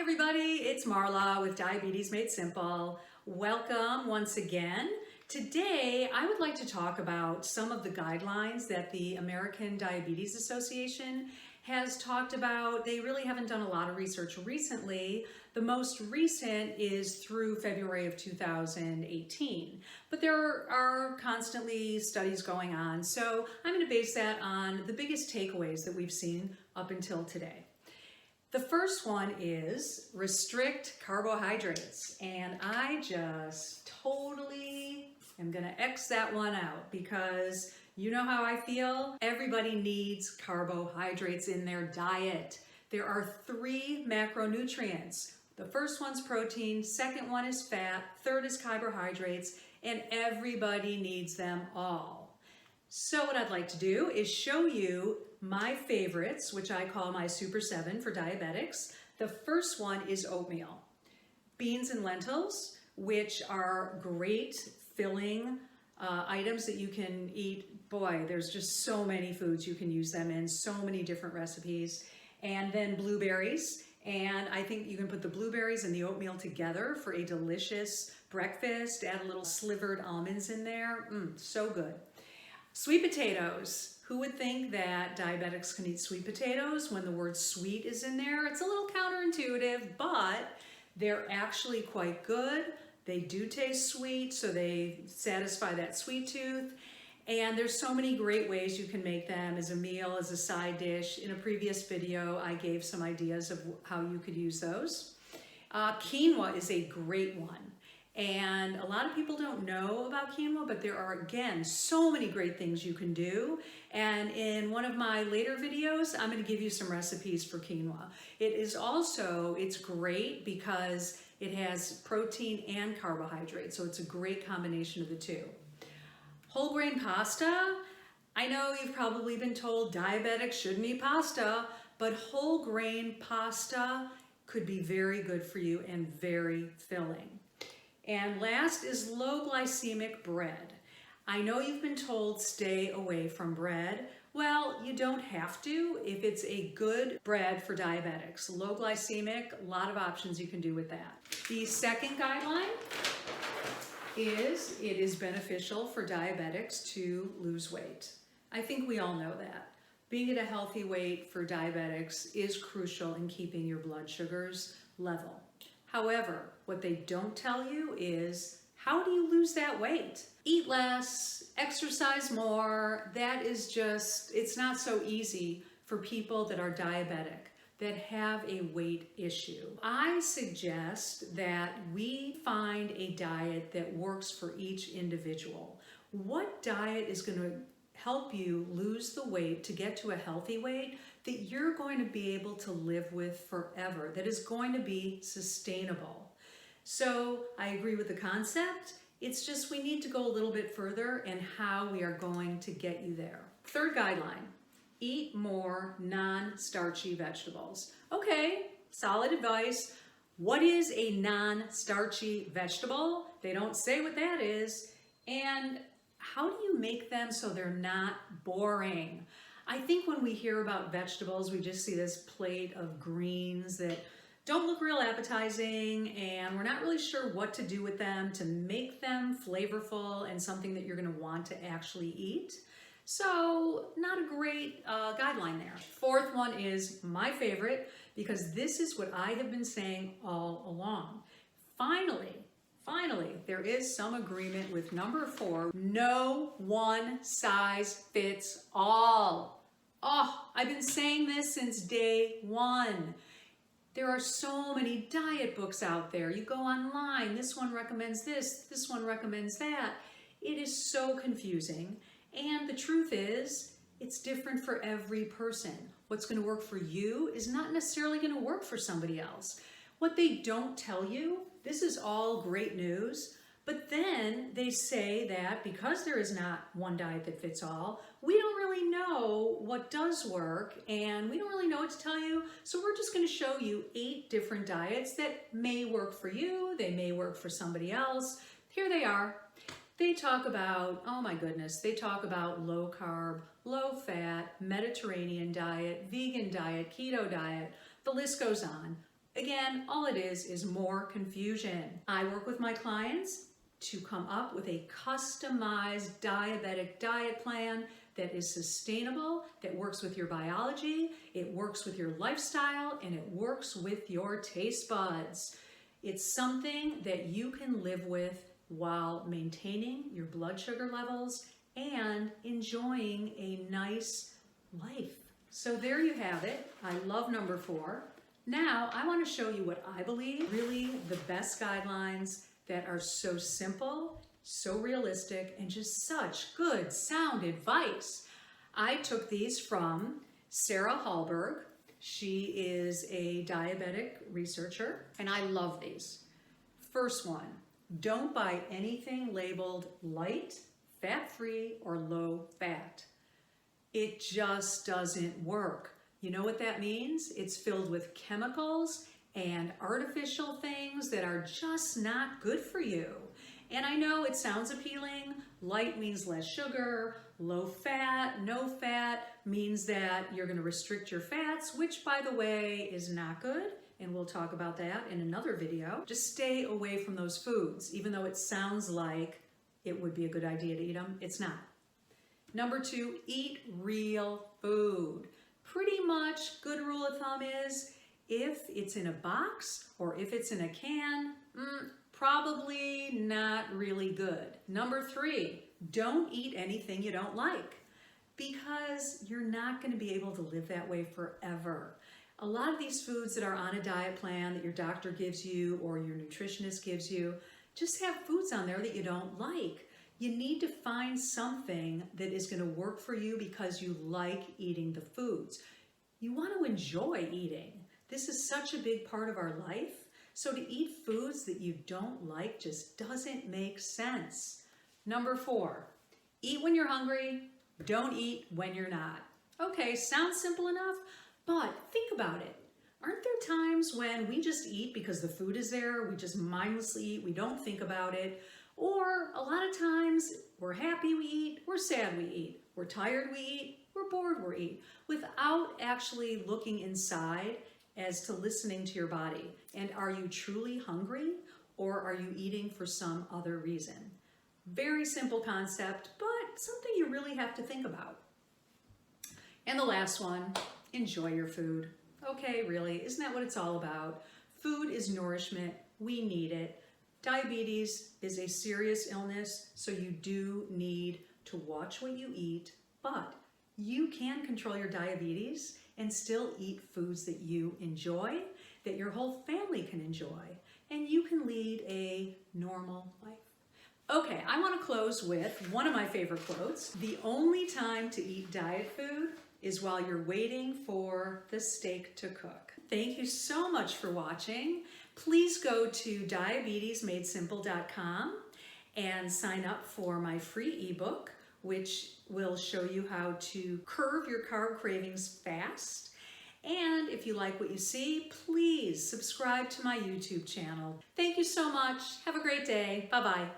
everybody, it's Marla with Diabetes Made Simple. Welcome once again. Today I would like to talk about some of the guidelines that the American Diabetes Association has talked about. They really haven't done a lot of research recently. The most recent is through February of 2018, but there are constantly studies going on. So I'm going to base that on the biggest takeaways that we've seen up until today. The first one is restrict carbohydrates, and I just totally am gonna X that one out because you know how I feel. Everybody needs carbohydrates in their diet. There are 3 macronutrients. The first one's protein, second one is fat, third is carbohydrates, and everybody needs them all. So what I'd like to do is show you my favorites, which I call my Super 7 for diabetics. The first one is oatmeal. Beans and lentils, which are great filling items that you can eat. Boy, there's just so many foods you can use them in, so many different recipes. And then blueberries. And I think you can put the blueberries and the oatmeal together for a delicious breakfast. Add a little slivered almonds in there. So good. Sweet potatoes. Who would think that diabetics can eat sweet potatoes when the word sweet is in there? It's a little counterintuitive, but they're actually quite good. They do taste sweet, so they satisfy that sweet tooth. And there's so many great ways you can make them as a meal, as a side dish. In a previous video, I gave some ideas of how you could use those. Quinoa is a great one. And a lot of people don't know about quinoa, but there are, again, so many great things you can do. And in one of my later videos, I'm going to give you some recipes for quinoa. It's great because it has protein and carbohydrates, so it's a great combination of the two. Whole grain pasta. I know you've probably been told diabetics shouldn't eat pasta, but whole grain pasta could be very good for you and very filling. And last is low glycemic bread. I know you've been told stay away from bread. Well, you don't have to if it's a good bread for diabetics. Low glycemic, a lot of options you can do with that. The second guideline is it is beneficial for diabetics to lose weight. I think we all know that. Being at a healthy weight for diabetics is crucial in keeping your blood sugars level. However, what they don't tell you is, how do you lose that weight? Eat less, exercise more. That is just, it's not so easy for people that are diabetic, that have a weight issue. I suggest that we find a diet that works for each individual. What diet is going to help you lose the weight to get to a healthy weight that you're going to be able to live with forever, that is going to be sustainable? So I agree with the concept. It's just we need to go a little bit further in how we are going to get you there. Third guideline, eat more non-starchy vegetables. Okay, solid advice. What is a non-starchy vegetable? They don't say what that is. And how do you make them so they're not boring? I think when we hear about vegetables, we just see this plate of greens that don't look real appetizing, and we're not really sure what to do with them to make them flavorful and something that you're going to want to actually eat. So not a great guideline there. Fourth one is my favorite because this is what I have been saying all along. Finally, there is some agreement with number 4. No one size fits all. Oh, I've been saying this since day one. There are so many diet books out there. You go online, this one recommends this one recommends that. It is so confusing. And the truth is, it's different for every person. What's going to work for you is not necessarily going to work for somebody else. What they don't tell you, this is all great news, but then they say that because there is not one diet that fits all, we don't really know what does work and we don't really know what to tell you. So we're just going to show you 8 different diets that may work for you, they may work for somebody else. Here they are. They talk about, oh my goodness, they talk about low carb, low fat, Mediterranean diet, vegan diet, keto diet, the list goes on. Again, all it is more confusion. I work with my clients to come up with a customized diabetic diet plan that is sustainable, that works with your biology, it works with your lifestyle, and it works with your taste buds. It's something that you can live with while maintaining your blood sugar levels and enjoying a nice life. So there you have it. I love number 4. Now I want to show you what I believe really the best guidelines that are so simple, so realistic, and just such good sound advice. I took these from Sarah Hallberg. She is a diabetic researcher, and I love these. First one, don't buy anything labeled light, fat-free, or low fat. It just doesn't work. You know what that means? It's filled with chemicals and artificial things that are just not good for you. And I know it sounds appealing. Light means less sugar. Low fat, no fat means that you're going to restrict your fats, which by the way is not good. And we'll talk about that in another video. Just stay away from those foods. Even though it sounds like it would be a good idea to eat them, it's not. Number 2, eat real food. Pretty much good rule of thumb is if it's in a box or if it's in a can, probably not really good. Number 3, don't eat anything you don't like because you're not going to be able to live that way forever. A lot of these foods that are on a diet plan that your doctor gives you or your nutritionist gives you just have foods on there that you don't like. You need to find something that is going to work for you because you like eating the foods. You want to enjoy eating. This is such a big part of our life. So to eat foods that you don't like just doesn't make sense. Number 4, eat when you're hungry. Don't eat when you're not. Okay, sounds simple enough, but think about it. Aren't there times when we just eat because the food is there, we just mindlessly eat, we don't think about it? Or a lot of times we're happy we eat, we're sad we eat, we're tired we eat, we're bored we eat, without actually looking inside as to listening to your body. And are you truly hungry or are you eating for some other reason? Very simple concept, but something you really have to think about. And the last one, enjoy your food. Okay, really, isn't that what it's all about? Food is nourishment, we need it. Diabetes is a serious illness, so you do need to watch what you eat, but you can control your diabetes and still eat foods that you enjoy, that your whole family can enjoy, and you can lead a normal life. Okay, I want to close with one of my favorite quotes. The only time to eat diet food is while you're waiting for the steak to cook. Thank you so much for watching. Please go to diabetesmadesimple.com and sign up for my free ebook, which will show you how to curb your carb cravings fast. And if you like what you see, please subscribe to my YouTube channel. Thank you so much. Have a great day. Bye-bye.